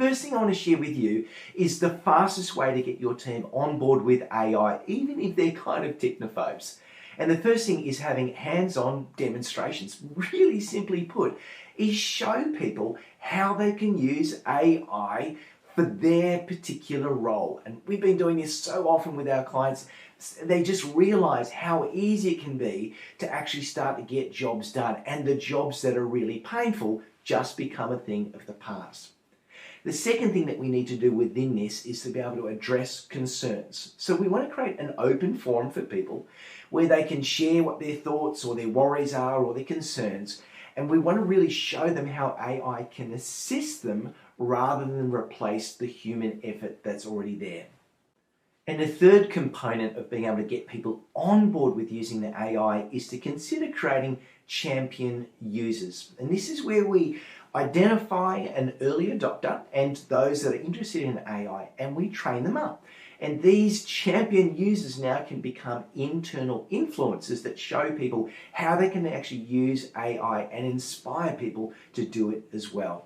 first thing I want to share with you is the fastest way to get your team on board with AI, even if they're kind of technophobes. And the first thing is having hands-on demonstrations. Really simply put, is show people how they can use AI for their particular role. And we've been doing this so often with our clients, they just realize how easy it can be to actually start to get jobs done, and the jobs that are really painful just become a thing of the past. The second thing that we need to do within this is to be able to address concerns. So we want to create an open forum for people where they can share what their thoughts or their worries are or their concerns, and we want to really show them how AI can assist them rather than replace the human effort that's already there. And the third component of being able to get people on board with using the AI is to consider creating champion users. And this is where we identify an early adopter and those that are interested in AI, and we train them up. And these champion users now can become internal influencers that show people how they can actually use AI and inspire people to do it as well.